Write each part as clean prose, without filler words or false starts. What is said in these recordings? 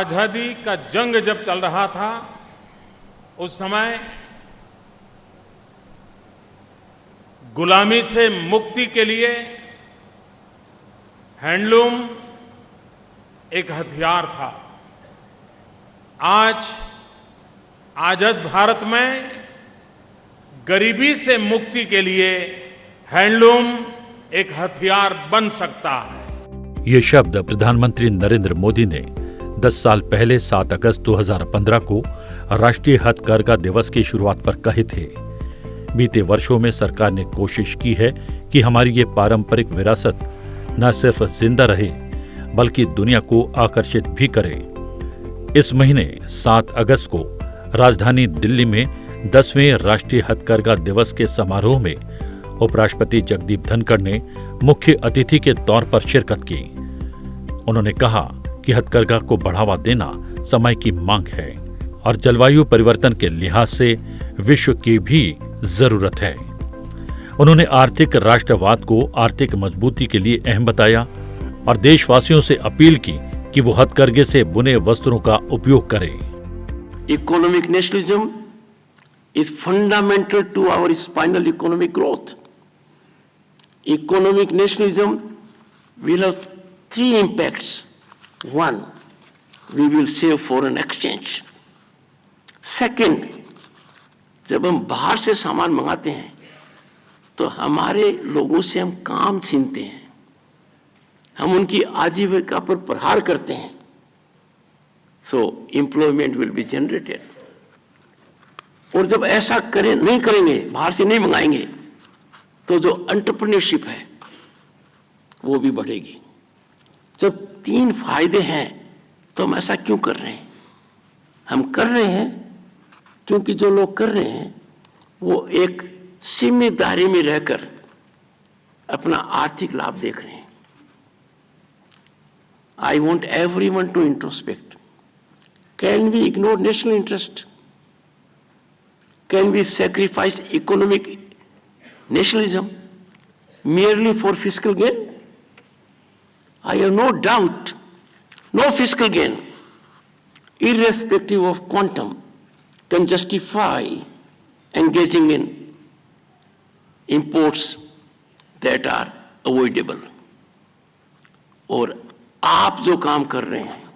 आजादी का जंग जब चल रहा था उस समय गुलामी से मुक्ति के लिए हैंडलूम एक हथियार था। आज आजाद भारत में गरीबी से मुक्ति के लिए हैंडलूम एक हथियार बन सकता है। ये शब्द प्रधानमंत्री नरेंद्र मोदी ने 10 साल पहले 7 अगस्त 2015 को राष्ट्रीय हथकरघा दिवस की शुरुआत पर कहे थे। बीते वर्षों में सरकार ने कोशिश की है कि हमारी ये पारंपरिक विरासत न सिर्फ जिंदा रहे बल्कि दुनिया को आकर्षित भी करे। इस महीने 7 अगस्त को राजधानी दिल्ली में 10वें राष्ट्रीय हथकरघा दिवस के समारोह में उपराष्ट्रपति जगदीप धनखड़ ने मुख्य अतिथि के तौर पर शिरकत की। उन्होंने कहा कि हथकरघा को बढ़ावा देना समय की मांग है और जलवायु परिवर्तन के लिहाज से विश्व की भी जरूरत है। उन्होंने आर्थिक राष्ट्रवाद को आर्थिक मजबूती के लिए अहम बताया और देशवासियों से अपील की कि वो हथकरघे से बुने वस्त्रों का उपयोग करें। Economic nationalism is fundamental to our spinal economic growth. Economic nationalism will have 3 impacts. 1, we will save foreign exchange. Second, जब हम बाहर से सामान मंगाते हैं तो हमारे लोगों से हम काम छीनते हैं, हम उनकी आजीविका पर प्रहार करते हैं। So employment will be generated. और जब ऐसा नहीं करेंगे, बाहर से नहीं मंगाएंगे, तो जो एंटरप्रेन्योरशिप है वो भी बढ़ेगी। जब 3 फायदे हैं तो हम ऐसा क्यों कर रहे हैं? हम कर रहे हैं क्योंकि जो लोग कर रहे हैं वो एक सीमित दायरे में रहकर अपना आर्थिक लाभ देख रहे हैं। I want everyone to introspect. Can we ignore national interest? Can we sacrifice economic nationalism merely for fiscal gain? I have no doubt, no fiscal gain, irrespective of quantum, can justify engaging in imports that are avoidable. और आप जो काम कर रहे हैं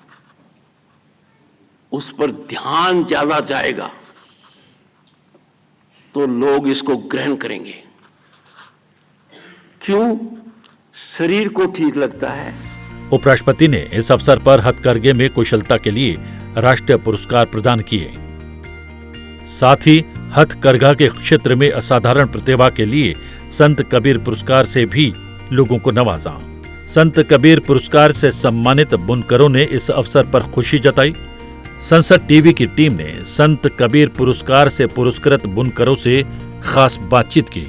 उस पर ध्यान ज्यादा जाएगा तो लोग इसको ग्रहण करेंगे। क्यों? शरीर को ठीक लगता है। उपराष्ट्रपति ने इस अवसर पर हथकरघे में कुशलता के लिए राष्ट्रीय पुरस्कार प्रदान किए। साथ ही हथकरघा के क्षेत्र में असाधारण प्रतिभा के लिए संत कबीर पुरस्कार से भी लोगों को नवाजा। संत कबीर पुरस्कार से सम्मानित बुनकरों ने इस अवसर पर खुशी जताई। संसद टीवी की टीम ने संत कबीर पुरस्कार से पुरस्कृत बुनकरों से खास बातचीत की।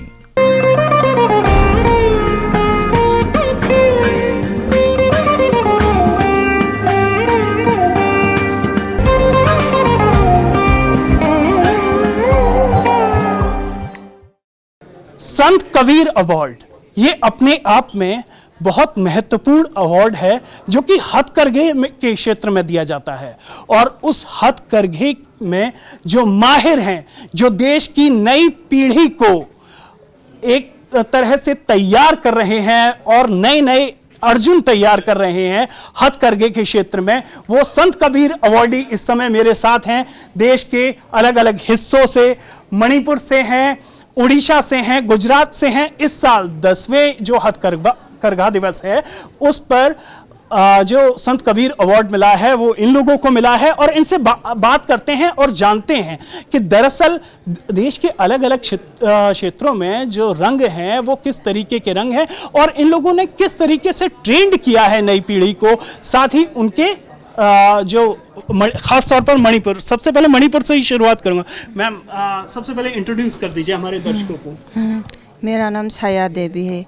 संत कबीर अवार्ड ये अपने आप में बहुत महत्वपूर्ण अवार्ड है जो कि हथकरघे के क्षेत्र में दिया जाता है और उस हथकरघे में जो माहिर हैं, जो देश की नई पीढ़ी को एक तरह से तैयार कर रहे हैं और नए अर्जुन तैयार कर रहे हैं हथकरघे के क्षेत्र में, वो संत कबीर अवार्डी इस समय मेरे साथ हैं। देश के अलग अलग हिस्सों से, मणिपुर से हैं, उड़ीसा से हैं, गुजरात से हैं। इस साल 10वें जो हथकरघा दिवस है उस पर जो संत कबीर अवार्ड मिला है वो इन लोगों को मिला है और इनसे बात करते हैं और जानते हैं कि दरअसल देश के अलग अलग क्षेत्रों में जो रंग हैं वो किस तरीके के रंग हैं और इन लोगों ने किस तरीके से ट्रेंड किया है नई पीढ़ी को। साथ ही उनके जो खास तौर पर मणिपुर, सबसे पहले मणिपुर से ही शुरुआत करूंगा। मैम सबसे पहले इंट्रोड्यूस कर दीजिए हमारे दर्शकों को। मेरा नाम छाया देवी है,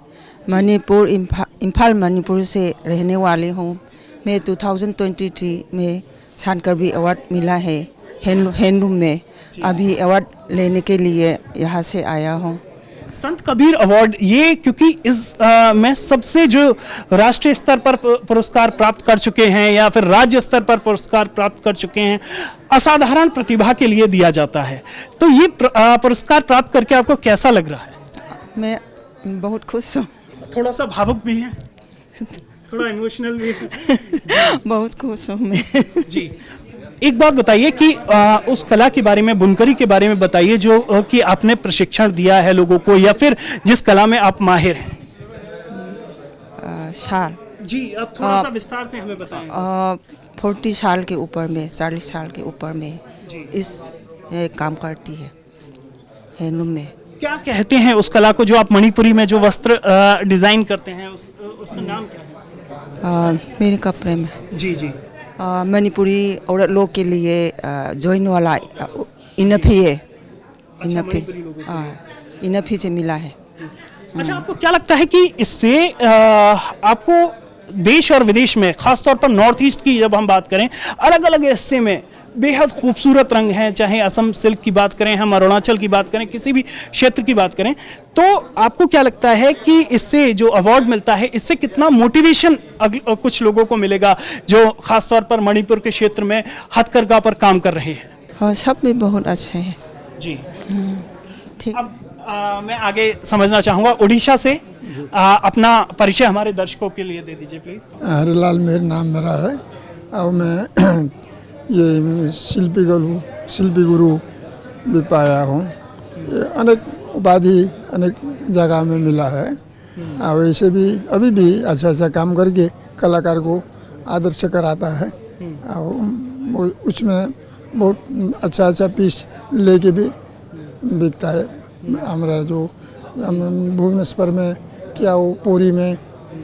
मणिपुर इम्फाल मणिपुर से रहने वाली हूँ। मैं 2023 में संत कबीर अवार्ड मिला है हैंडलूम में। अभी अवार्ड लेने के लिए यहाँ से आया हूँ। संत कबीर अवार्ड ये क्योंकि इस में सबसे जो राष्ट्रीय स्तर पर पुरस्कार प्राप्त कर चुके हैं या फिर राज्य स्तर पर पुरस्कार प्राप्त कर चुके हैं, असाधारण प्रतिभा के लिए दिया जाता है। तो ये पुरस्कार प्राप्त करके आपको कैसा लग रहा है? मैं बहुत खुश हूँ। थोड़ा सा भावुक भी है, थोड़ा इमोशनल भी है। बहुत खुश हूँ मैं। जी, एक बात बताइए कि उस कला के बारे में, बुनकरी के बारे में बताइए जो कि आपने प्रशिक्षण दिया है लोगों को या फिर जिस कला में आप माहिर हैं। साल जी, आप थोड़ा सा विस्तार से हमें बताएं। 40 साल के ऊपर में, 40 साल के ऊपर में इस काम करती है हैंडलूम में। क्या कहते हैं उस कला को जो आप मणिपुरी में जो वस्त्र डिजाइन करते हैं, उसका नाम क्या है? मेरे कपड़े में जी जी, मणिपुरी औरत लोग के लिए जॉइन वाला इनफी है। इनफी से मिला है। अच्छा, आपको क्या लगता है कि इससे आपको देश और विदेश में, खासतौर पर नॉर्थ ईस्ट की जब हम बात करें, अलग अलग हिस्से में बेहद खूबसूरत रंग हैं, चाहे असम सिल्क की बात करें, हम अरुणाचल की बात करें, किसी भी क्षेत्र की बात करें, तो आपको क्या लगता है कि इससे जो अवार्ड मिलता है, इससे कितना मोटिवेशन कुछ लोगों को मिलेगा जो खासतौर पर मणिपुर के क्षेत्र में हथकरघा पर काम कर रहे हैं? हाँ, सब भी बहुत अच्छे हैं जी, ठीक। अब मैं आगे समझना चाहूँगा, उड़ीसा से अपना परिचय हमारे दर्शकों के लिए दे दीजिए प्लीज। हरिलाल मेरा नाम मेरा है और मैं ये शिल्पी गुरु भी पाया हूँ। अनेक उपाधि अनेक जगह में मिला है और वैसे भी अभी भी अच्छा काम करके कलाकार को आदर्श कराता है और उसमें बहुत अच्छा पीस लेके भी बिकता है। हमारा जो भुवनेश्वर में क्या वो पुरी में,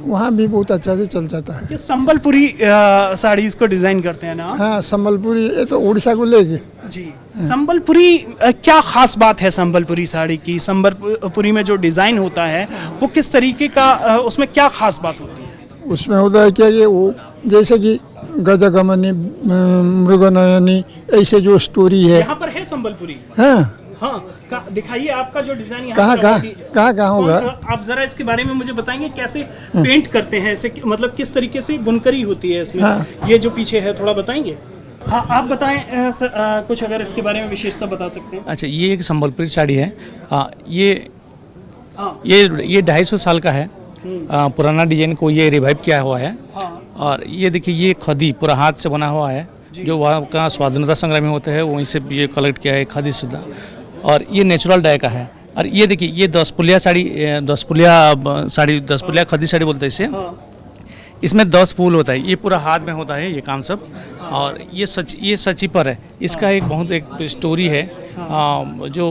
वहाँ भी बहुत अच्छा से चल जाता है। ये संबलपुरी साड़ी इसको डिजाइन करते हैं ना? हाँ, संबलपुरी, ये तो उड़ीसा को लेके जी। संबलपुरी क्या खास बात है संबलपुरी साड़ी की? संबलपुरी में जो डिजाइन होता है वो किस तरीके का, उसमें क्या खास बात होती है? उसमें होता है क्या कि वो जैसे कि गजगमनी, मृगनयनी, ऐसे जो स्टोरी है। यहाँ पर है संबलपुरी? हाँ हाँ, दिखाइए आपका जो डिजाइन यहाँ कहाँ होगा? आप जरा इसके बारे में मुझे बताएंगे कैसे पेंट करते हैं इसे, मतलब किस तरीके से बुनकरी होती है इसमें? हाँ। ये जो पीछे है थोड़ा बताएंगे? हाँ, आप बताएं कुछ अगर इसके बारे में विशेषता बता सकते हैं। अच्छा, ये एक संबलपुरी साड़ी है। ये 250 साल का है। पुराना डिजाइन को ये रिवाइव किया हुआ है। और ये देखिए, ये खदी पूरा हाथ से बना हुआ है, जो वहाँ का स्वाधीनता संग्रामी होते हैं वहीं से ये कलेक्ट किया है, खदी शुदा। और ये नेचुरल डाई का है। और ये देखिए, ये 10 पुलिया साड़ी, 10 पुलिया खदी साड़ी बोलते हैं इसे। इसमें 10 फूल होता है, ये पूरा हाथ में होता है ये काम सब। और ये सची पर है। इसका एक बहुत एक स्टोरी है जो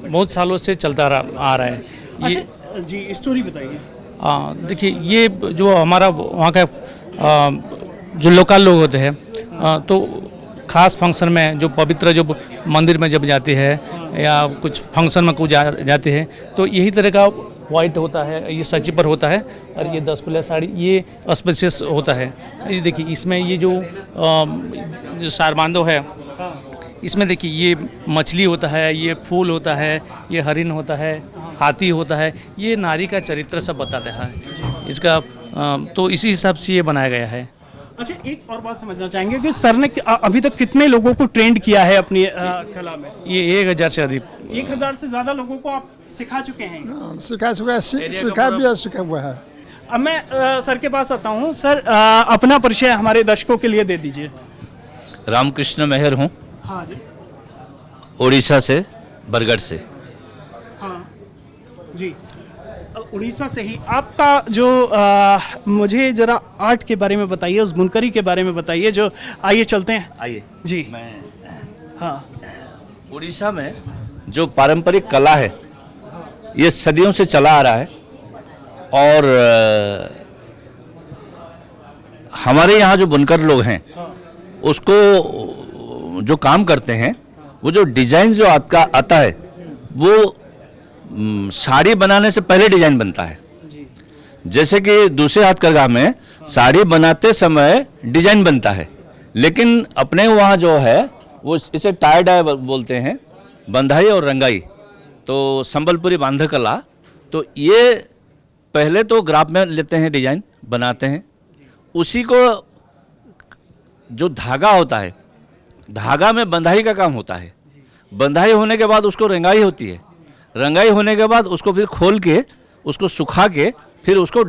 बहुत सालों से चलता आ रहा है। ये अच्छा, जी, स्टोरी बताइए। देखिए, ये जो हमारा वहाँ का जो लोकल लोग होते हैं, तो खास फंक्शन में जो पवित्र जो मंदिर में जब जाते हैं या कुछ फंक्शन में कुछ जाते हैं, तो यही तरह का वाइट होता है, ये सची पर होता है। और ये 10 पुलिया साड़ी ये स्पेशस होता है। ये देखिए, इसमें ये जो सारबांदो है, इसमें देखिए ये मछली होता है, ये फूल होता है, ये हरिण होता है, हाथी होता है। ये नारी का चरित्र सब बताता है इसका। तो इसी हिसाब से ये बनाया गया है। अच्छा, एक और बात समझना चाहेंगे कि सर ने अभी तक कितने लोगों को ट्रेंड किया है अपनी कला में? ये 1000 से अधिक, 1000 से ज्यादा लोगों को आप सिखा चुके हैं? सिखा हुआ है। अब मैं सर के पास आता हूँ। सर, अपना परिचय हमारे दर्शकों के लिए दे दीजिए। रामकृष्ण मेहर हूँ। हाँ जी। उड़ीसा से, बरगढ़ से। हाँ जी, उड़ीसा से ही। आपका जो मुझे जरा आर्ट के बारे में बताइए, उस बुनकरी के बारे में बताइए जो, आइए चलते हैं। आइए जी। हाँ, उड़ीसा में जो पारंपरिक कला है ये सदियों से चला आ रहा है। और हमारे यहाँ जो बुनकर लोग हैं उसको जो काम करते हैं, वो जो डिजाइन जो आपका आता है वो साड़ी बनाने से पहले डिजाइन बनता है। जैसे कि दूसरे हथकरघा में साड़ी बनाते समय डिजाइन बनता है, लेकिन अपने वहाँ जो है वो इसे टाई डाई बोलते हैं, बंधाई और रंगाई। तो संबलपुरी बांधकला, तो ये पहले तो ग्राफ में लेते हैं, डिजाइन बनाते हैं, उसी को जो धागा होता है, धागा में बंधाई का काम होता है। बंधाई होने के बाद उसको रंगाई होती है, रंगाई होने के बाद उसको फिर खोल के उसको सुखा के फिर उसको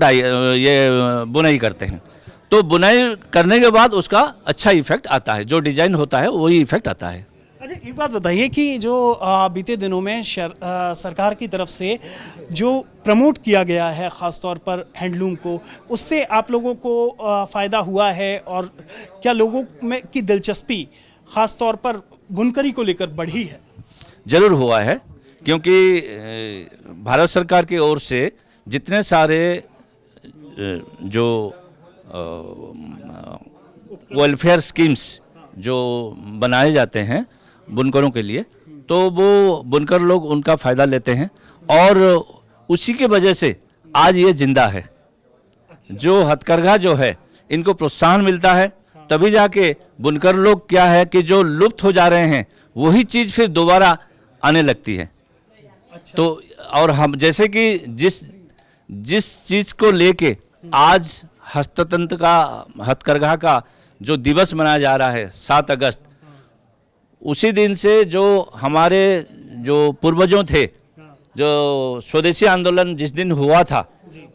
बुनाई करते हैं। तो बुनाई करने के बाद उसका अच्छा इफेक्ट आता है, जो डिजाइन होता है वही इफेक्ट आता है। अच्छा, एक बात बताइए कि जो बीते दिनों में सरकार की तरफ से जो प्रमोट किया गया है ख़ास तौर पर हैंडलूम को, उससे आप लोगों को फ़ायदा हुआ है, और क्या लोगों में की दिलचस्पी ख़ास तौर पर बुनकरी को लेकर बढ़ी है? जरूर हुआ है, क्योंकि भारत सरकार की ओर से जितने सारे जो वेलफेयर स्कीम्स जो बनाए जाते हैं बुनकरों के लिए, तो वो बुनकर लोग उनका फ़ायदा लेते हैं, और उसी के वजह से आज ये जिंदा है। जो हथकरघा जो है, इनको प्रोत्साहन मिलता है, तभी जाके बुनकर लोग क्या है कि जो लुप्त हो जा रहे हैं वही चीज़ फिर दोबारा आने लगती है। तो और हम जैसे कि जिस चीज़ को लेके आज हस्ततंत्र का, हथकरघा का जो दिवस मनाया जा रहा है 7 अगस्त, उसी दिन से जो हमारे जो पूर्वजों थे, जो स्वदेशी आंदोलन जिस दिन हुआ था,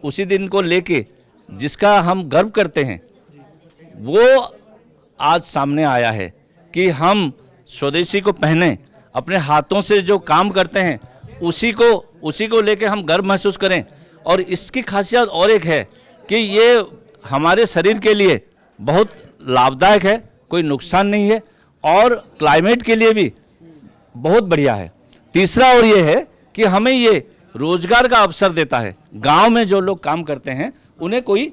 उसी दिन को लेके जिसका हम गर्व करते हैं, वो आज सामने आया है कि हम स्वदेशी को पहने, अपने हाथों से जो काम करते हैं उसी को लेके हम गर्व महसूस करें। और इसकी खासियत और एक है कि ये हमारे शरीर के लिए बहुत लाभदायक है, कोई नुकसान नहीं है, और क्लाइमेट के लिए भी बहुत बढ़िया है। तीसरा और ये है कि हमें ये रोजगार का अवसर देता है। गांव में जो लोग काम करते हैं उन्हें कोई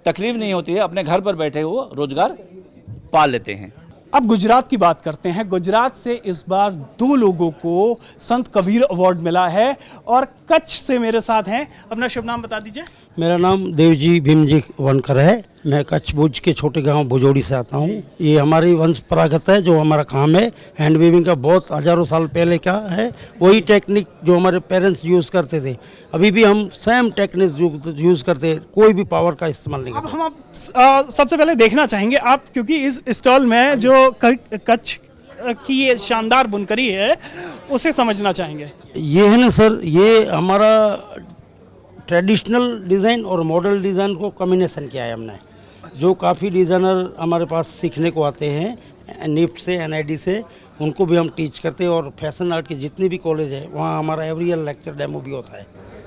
तकलीफ नहीं होती है, अपने घर पर बैठे वो रोजगार पा लेते हैं। अब गुजरात की बात करते हैं। गुजरात से इस बार 2 लोगों को संत कबीर अवार्ड मिला है, और कच्छ से मेरे साथ हैं। अपना शुभ नाम बता दीजिए। मेरा नाम देवजी भीमजी वनकर है। मैं कच्छ भुज के छोटे गांव भुजोड़ी से आता हूं। ये हमारी वंश परागत है, जो हमारा काम है हैंड वीविंग का, बहुत हजारों साल पहले का है। वही टेक्निक जो हमारे पेरेंट्स यूज़ करते थे, अभी भी हम सेम टेक्निक यूज़ करते हैं, कोई भी पावर का इस्तेमाल नहीं करते। अब हम सबसे पहले देखना चाहेंगे आप, क्योंकि इस स्टॉल में जो कच्छ की ये शानदार बुनकरी है उसे समझना चाहेंगे। ये है ना सर, ये हमारा ट्रेडिशनल डिज़ाइन और मॉडल डिज़ाइन को कॉम्बिनेशन किया है हमने। जो काफ़ी डिज़ाइनर हमारे पास सीखने को आते हैं निफ्ट से, NID से, उनको भी हम टीच करते हैं। और फैशन आर्ट के जितने भी कॉलेज है वहाँ हमारा एवरी ईयर लेक्चर डेमो भी होता है।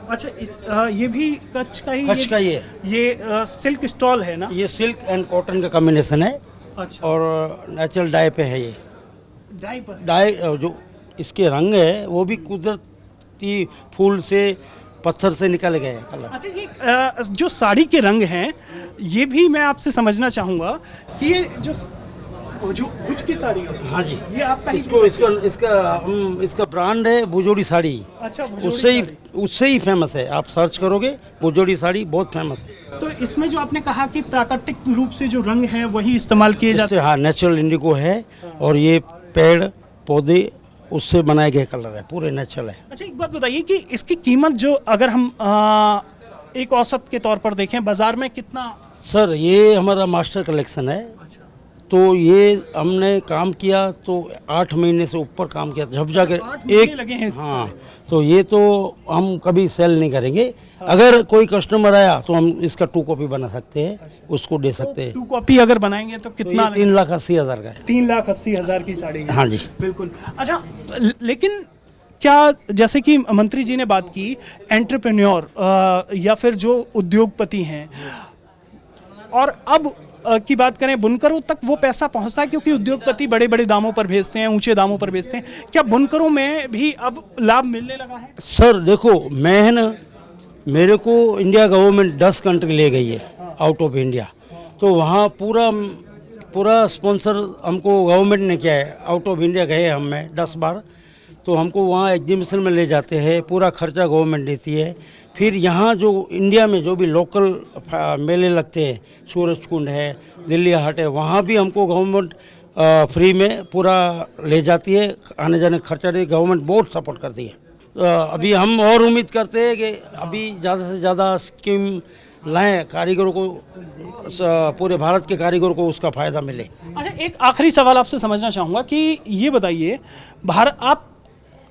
अच्छा, ये भी कच्छ का ही? कच्छ का ही है। ये सिल्क स्टॉल है ना? ये सिल्क एंड कॉटन का कॉम्बिनेशन है। अच्छा। और नेचुरल डाई पे है। ये डाई पर? डाई जो इसके रंग है वो भी कुदरती फूल से, पत्थर से निकाले गए हैं कलर। अच्छा, ये जो साड़ी के रंग हैं, ये भी मैं आपसे समझना चाहूँगा कि ये जो भुज की साड़ी है, हाँ जी, ये आपका इसका ब्रांड है भुजोड़ी साड़ी। अच्छा, उससे ही फेमस है। आप सर्च करोगे भुजोड़ी साड़ी, बहुत फेमस है। तो इसमें जो आपने कहा कि प्राकृतिक रूप से जो रंग है वही इस्तेमाल किए जाते हैं? हाँ, नेचुरल इंडिगो है, और ये पेड़ पौधे उससे बनाए गए कलर है, पूरे नेचुरल है। अच्छा, एक बात बताइए कि इसकी कीमत जो अगर हम एक औसत के तौर पर देखें बाजार में कितना? सर, ये हमारा मास्टर कलेक्शन है। अच्छा। तो ये हमने काम किया तो 8 महीने से ऊपर काम किया, जब जाकर 8 महीने लगे हैं। हाँ, तो ये तो हम कभी सेल नहीं करेंगे। अगर कोई कस्टमर आया तो हम इसका 2 कॉपी बना सकते हैं, उसको दे सकते हैं। 2 कॉपी अगर बनाएंगे तो कितना? 3,80,000 का है। 3,80,000 की साड़ी है। हाँ जी, बिल्कुल। अच्छा, लेकिन क्या, जैसे कि मंत्री जी ने बात की, एंटरप्रेन्योर या फिर जो उद्योगपति हैं, और अब की बात करें बुनकरों तक वो पैसा पहुंचता है, क्योंकि उद्योगपति बड़े बड़े दामों पर भेजते हैं, ऊंचे दामों पर भेजते हैं। क्या बुनकरों में भी अब लाभ मिलने लगा है? सर देखो, मैं है ना, मेरे को इंडिया गवर्नमेंट 10 कंट्री ले गई है आउट ऑफ इंडिया। तो वहाँ पूरा स्पॉन्सर हमको गवर्नमेंट ने किया है। आउट ऑफ इंडिया गए हम 10 बार। तो हमको वहाँ एग्जीबिशन में ले जाते हैं, पूरा खर्चा गवर्नमेंट देती है। फिर यहाँ जो इंडिया में जो भी लोकल मेले लगते हैं, सूरज कुंड है, दिल्ली हाट है, वहाँ भी हमको गवर्नमेंट फ्री में पूरा ले जाती है। आने जाने खर्चा दे, गवर्नमेंट बहुत सपोर्ट करती है। अभी हम और उम्मीद करते हैं कि अभी ज़्यादा से ज़्यादा स्कीम लाएं, कारीगरों को, पूरे भारत के कारीगरों को उसका फ़ायदा मिले। अच्छा, एक आखिरी सवाल आपसे समझना चाहूँगा कि ये बताइए, भारत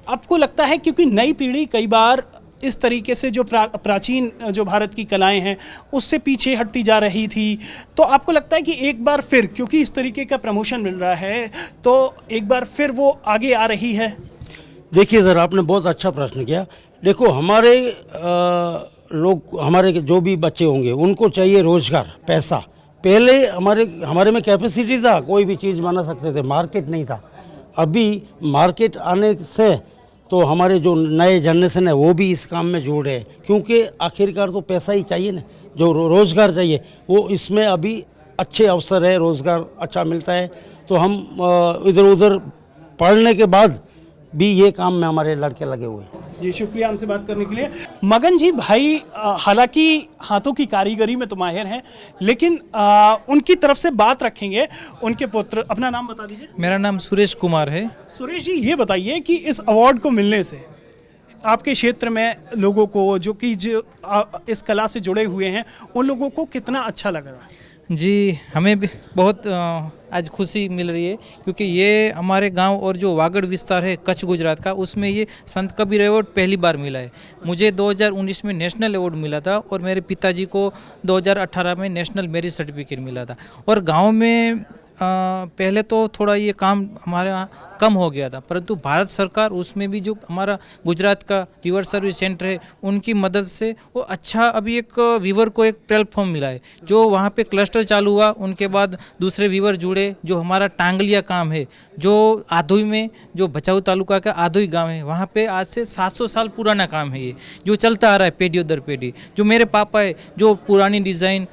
आपको लगता है क्योंकि नई पीढ़ी कई बार इस तरीके से जो प्राचीन जो भारत की कलाएं हैं उससे पीछे हटती जा रही थी, तो आपको लगता है कि एक बार फिर क्योंकि इस तरीके का प्रमोशन मिल रहा है तो एक बार फिर वो आगे आ रही है? देखिए सर, आपने बहुत अच्छा प्रश्न किया। देखो, हमारे लोग, हमारे जो भी बच्चे होंगे उनको चाहिए रोजगार, पैसा। पहले हमारे में कैपेसिटी था, कोई भी चीज़ बना सकते थे, मार्केट नहीं था। अभी मार्केट आने से तो हमारे जो नए जनरेशन है वो भी इस काम में जुड़ रहे हैं, क्योंकि आखिरकार तो पैसा ही चाहिए ना, जो रोज़गार चाहिए वो इसमें अभी अच्छे अवसर है, रोज़गार अच्छा मिलता है। तो हम इधर उधर पढ़ने के बाद भी ये काम में हमारे लड़के लगे हुए हैं। जी, शुक्रिया हमसे बात करने के लिए। मगन जी भाई, हालांकि हाथों की कारीगरी में तो माहिर हैं, लेकिन उनकी तरफ से बात रखेंगे उनके पुत्र। अपना नाम बता दीजिए। मेरा नाम सुरेश कुमार है। सुरेश जी, ये बताइए कि इस अवार्ड को मिलने से आपके क्षेत्र में लोगों को जो इस कला से जुड़े हुए हैं उन लोगों को कितना अच्छा लग रहा है? जी, हमें भी बहुत आज खुशी मिल रही है, क्योंकि ये हमारे गांव और जो वागड़ विस्तार है कच्छ गुजरात का, उसमें ये संत कबीर अवार्ड पहली बार मिला है। मुझे 2019 में नेशनल अवार्ड मिला था और मेरे पिताजी को 2018 में नेशनल मेरिट सर्टिफिकेट मिला था। और गांव में पहले तो थोड़ा ये काम हमारे यहाँ कम हो गया था, परंतु भारत सरकार उसमें भी जो हमारा गुजरात का रिवर सर्विस सेंटर है उनकी मदद से वो अच्छा, अभी एक वीवर को एक प्लेटफॉर्म मिला है। जो वहाँ पे क्लस्टर चालू हुआ, उनके बाद दूसरे वीवर जुड़े। जो हमारा टांगलिया काम है, जो आधोई में, जो भचाऊ तालुका का आधोई गाँव है, वहाँ पर आज से 700 साल पुराना काम है ये, जो चलता आ रहा है पीढ़ी दर पीढ़ी। जो मेरे पापा है, जो पुरानी डिज़ाइन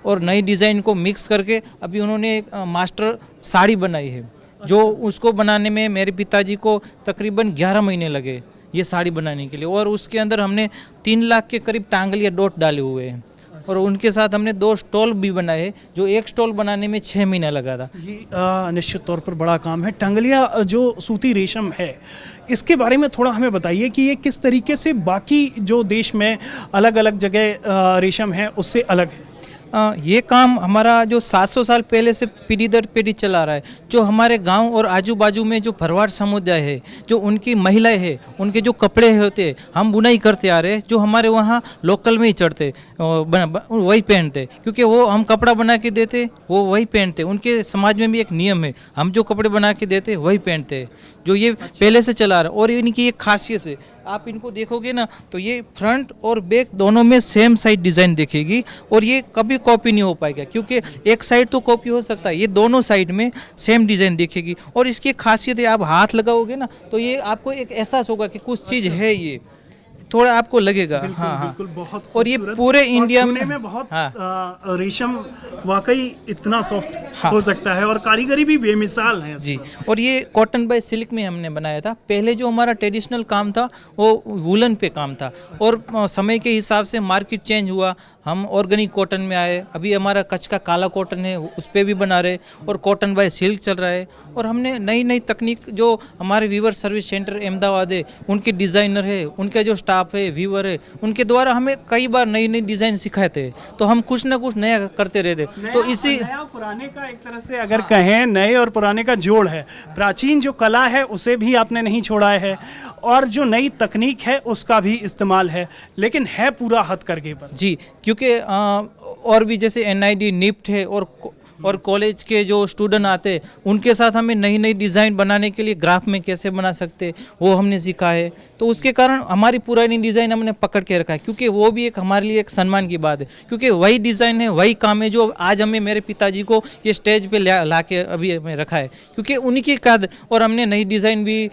और नई डिज़ाइन को मिक्स करके अभी उन्होंने एक मास्टर साड़ी बनाई है, जो उसको बनाने में मेरे पिताजी को तकरीबन 11 महीने लगे ये साड़ी बनाने के लिए। और उसके अंदर हमने 3 लाख के करीब टांगलिया डॉट डाले हुए हैं। और उनके साथ हमने 2 स्टॉल भी बनाए हैं, जो एक स्टॉल बनाने में 6 महीना लगा था। ये निश्चित तौर पर बड़ा काम है। टांगलिया जो सूती रेशम है, इसके बारे में थोड़ा हमें बताइए कि ये किस तरीके से बाकी जो देश में अलग अलग जगह रेशम है उससे अलग है? ये काम हमारा जो 700 साल पहले से पीढ़ी दर पीढ़ी चला रहा है। जो हमारे गांव और आजू बाजू में जो भरवाड़ समुदाय है, जो उनकी महिलाएं हैं, उनके जो कपड़े होते हम बुनाई करते आ रहे हैं, जो हमारे वहाँ लोकल में ही चढ़ते वही पहनते, क्योंकि वो हम कपड़ा बना के देते वो वही पहनते। उनके समाज में भी एक नियम है, हम जो कपड़े बना के देते वही पहनते, जो ये पहले से चला रहा है। और इनकी एक खासियत है, आप इनको देखोगे ना तो ये फ्रंट और बैक दोनों में सेम साइड डिज़ाइन दिखेगी, और ये कभी कॉपी नहीं हो पाएगा, क्योंकि एक साइड तो कॉपी हो सकता है, ये दोनों साइड में सेम डिज़ाइन दिखेगी। और इसकी खासियत है, आप हाथ लगाओगे ना तो ये आपको एक एहसास होगा कि कुछ चीज़ है, ये थोड़ा आपको लगेगा। हाँ हाँ, बिल्कुल, बहुत और ये पूरे इंडिया में बहुत हाँ, रेशम वाकई इतना सॉफ्ट हो सकता है और कारीगरी भी बेमिसाल है जी। और ये कॉटन बाय सिल्क में हमने बनाया था। पहले जो हमारा ट्रेडिशनल काम था वो वुलन पे काम था, और समय के हिसाब से मार्केट चेंज हुआ, हम ऑर्गेनिक कॉटन में आए। अभी हमारा कच्छ का काला कॉटन है, उस पर भी बना रहे, और कॉटन बाय सिल्क चल रहा है। और हमने नई नई तकनीक, जो हमारे वीवर सर्विस सेंटर अहमदाबाद है, उनके डिज़ाइनर है, उनके जो स्टाफ है, वीवर है, उनके द्वारा हमें कई बार नई नई डिज़ाइन सिखाए थे। तो हम कुछ ना कुछ नया करते रहते। तो इसी नया पुराने का एक तरह से अगर कहें, नए और पुराने का जोड़ है। प्राचीन जो कला है उसे भी आपने नहीं छोड़ा है, और जो नई तकनीक है उसका भी इस्तेमाल है, लेकिन है पूरा हथकरघे पर। जी, क्योंकि और भी जैसे NID, निफ्ट है, और कॉलेज के जो स्टूडेंट आते उनके साथ हमें नई नई डिज़ाइन बनाने के लिए ग्राफ में कैसे बना सकते वो हमने सीखा है। तो उसके कारण हमारी पुरानी डिज़ाइन हमने पकड़ के रखा है, क्योंकि वो भी एक हमारे लिए एक सम्मान की बात है, क्योंकि वही डिज़ाइन है, वही काम है जो आज हमें, मेरे पिताजी को ये स्टेज पे ला के अभी हमें रखा है, क्योंकि उन्हीं की याद। और हमने नई डिज़ाइन भी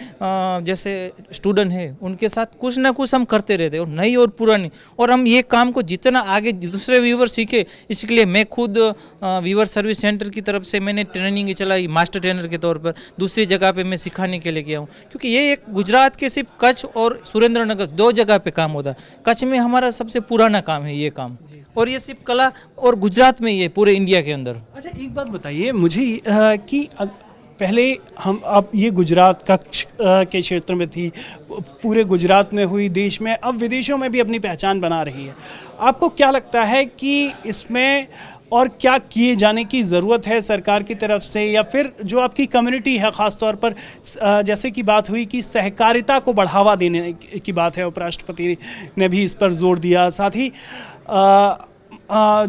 जैसे स्टूडेंट है उनके साथ कुछ ना कुछ हम करते रहते, और नई और पुरानी। और हम ये काम को जितना आगे दूसरे व्यूवर सीखे, इसके लिए मैं खुद व्यूवर सर्विस सेंटर की तरफ से मैंने ट्रेनिंग चलाई, मास्टर ट्रेनर के तौर पर दूसरी जगह पे मैं सिखाने के लिए गया हूँ, क्योंकि ये एक गुजरात के सिर्फ कच्छ और सुरेंद्रनगर 2 जगह पे काम होता है। कच्छ में हमारा सबसे पुराना काम है ये काम, और ये सिर्फ कला और गुजरात में ही है, पूरे इंडिया के अंदर। अच्छा, एक बात बताइए मुझे कि पहले हम अब ये गुजरात कच्छ के क्षेत्र में थी, पूरे गुजरात में हुई, देश में, अब विदेशों में भी अपनी पहचान बना रही है। आपको क्या लगता है कि इसमें और क्या किए जाने की ज़रूरत है सरकार की तरफ से, या फिर जो आपकी कम्युनिटी है ख़ास तौर पर, जैसे कि बात हुई कि सहकारिता को बढ़ावा देने की बात है, उपराष्ट्रपति ने भी इस पर जोर दिया। साथ ही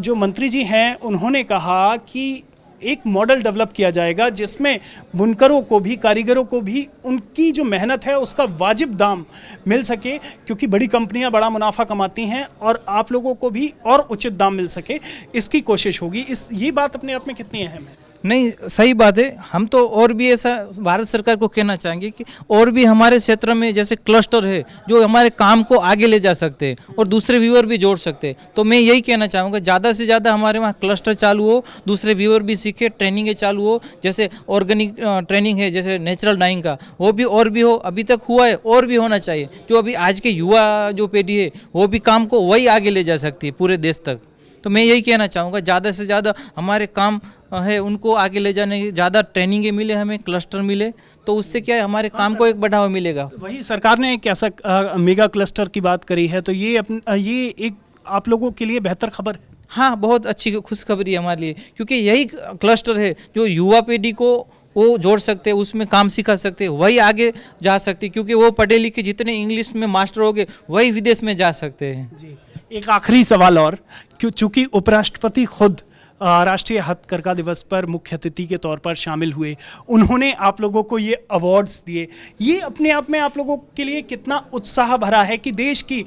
जो मंत्री जी हैं उन्होंने कहा कि एक मॉडल डेवलप किया जाएगा जिसमें बुनकरों को भी, कारीगरों को भी उनकी जो मेहनत है उसका वाजिब दाम मिल सके, क्योंकि बड़ी कंपनियां बड़ा मुनाफा कमाती हैं, और आप लोगों को भी और उचित दाम मिल सके, इसकी कोशिश होगी। ये बात अपने आप में कितनी अहम है? नहीं, सही बात है। हम तो और भी ऐसा भारत सरकार को कहना चाहेंगे कि और भी हमारे क्षेत्र में जैसे क्लस्टर है जो हमारे काम को आगे ले जा सकते हैं और दूसरे व्यूअर भी जोड़ सकते हैं। तो मैं यही कहना चाहूँगा, ज़्यादा से ज़्यादा हमारे वहाँ क्लस्टर चालू हो, दूसरे व्यूअर भी सीखे, ट्रेनिंगें चालू हो, जैसे ऑर्गेनिक ट्रेनिंग है, जैसे नेचुरल डाइंग का, वो भी और भी हो। अभी तक हुआ है, और भी होना चाहिए। जो अभी आज के युवा जो पीढ़ी है वो भी काम को वही आगे ले जा सकती है पूरे देश तक। तो मैं यही कहना चाहूँगा, ज़्यादा से ज़्यादा हमारे काम है उनको आगे ले जाने की, ज़्यादा ट्रेनिंगें मिले, हमें क्लस्टर मिले, तो उससे क्या है हमारे काम को एक बढ़ावा मिलेगा। वही सरकार ने एक ऐसा मेगा क्लस्टर की बात करी है, तो ये एक आप लोगों के लिए बेहतर खबर है। हाँ, बहुत अच्छी खुशखबरी है हमारे लिए, क्योंकि यही क्लस्टर है जो युवा पीढ़ी को वो जोड़ सकते हैं, उसमें काम सिखा सकते हैं, वही आगे जा सकती है, क्योंकि वो पढ़े लिखे जितने इंग्लिश में मास्टर हो गए वही विदेश में जा सकते हैं। जी, एक आखिरी सवाल और, चूँकि उपराष्ट्रपति खुद राष्ट्रीय हथकरघा दिवस पर मुख्य अतिथि के तौर पर शामिल हुए, उन्होंने आप लोगों को ये अवार्ड्स दिए, ये अपने आप में आप लोगों के लिए कितना उत्साह भरा है कि देश की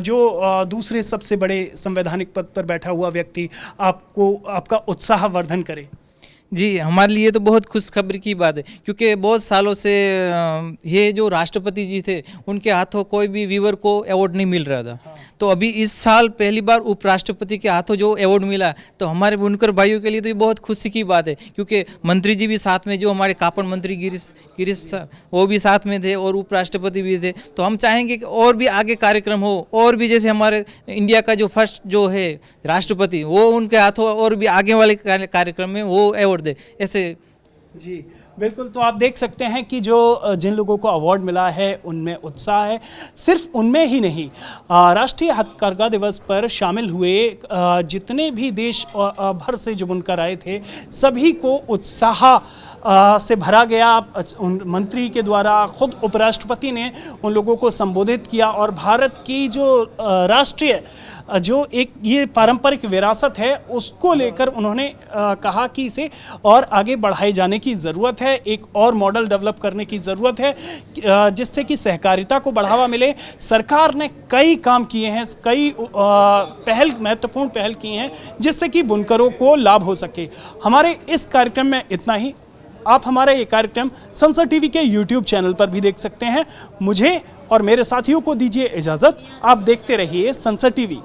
जो दूसरे सबसे बड़े संवैधानिक पद पर बैठा हुआ व्यक्ति आपका उत्साह वर्धन करे? जी, हमारे लिए तो बहुत खुशखबरी की बात है, क्योंकि बहुत सालों से ये जो राष्ट्रपति जी थे उनके हाथों कोई भी व्यूअर को अवार्ड नहीं मिल रहा था। तो अभी इस साल पहली बार उपराष्ट्रपति के हाथों जो अवार्ड मिला, तो हमारे बुनकर भाइयों के लिए तो ये बहुत खुशी की बात है, क्योंकि मंत्री जी भी साथ में, जो हमारे कापड़ मंत्री गिरीश वो भी साथ में थे और उपराष्ट्रपति भी थे। तो हम चाहेंगे कि और भी आगे कार्यक्रम हो, और भी जैसे हमारे इंडिया का जो फर्स्ट जो है राष्ट्रपति, वो उनके हाथों और भी आगे वाले कार्यक्रम में वो अवार्ड दे, ऐसे। जी बिल्कुल, तो आप देख सकते हैं कि जो जिन लोगों को अवार्ड मिला है उनमें उत्साह है। सिर्फ उनमें ही नहीं, राष्ट्रीय हथकरघा दिवस पर शामिल हुए जितने भी देश भर से जो बुनकर आए थे, सभी को उत्साह से भरा गया। उन मंत्री के द्वारा खुद उपराष्ट्रपति ने उन लोगों को संबोधित किया, और भारत की जो राष्ट्रीय जो एक ये पारंपरिक विरासत है उसको लेकर उन्होंने कहा कि इसे और आगे बढ़ाए जाने की ज़रूरत है, एक और मॉडल डेवलप करने की ज़रूरत है जिससे कि सहकारिता को बढ़ावा मिले। सरकार ने कई काम किए हैं, कई महत्वपूर्ण पहल की हैं जिससे कि बुनकरों को लाभ हो सके। हमारे इस कार्यक्रम में इतना ही। आप हमारा ये कार्यक्रम संसद टीवी के YouTube चैनल पर भी देख सकते हैं। मुझे और मेरे साथियों को दीजिए इजाज़त। आप देखते रहिए संसद टीवी।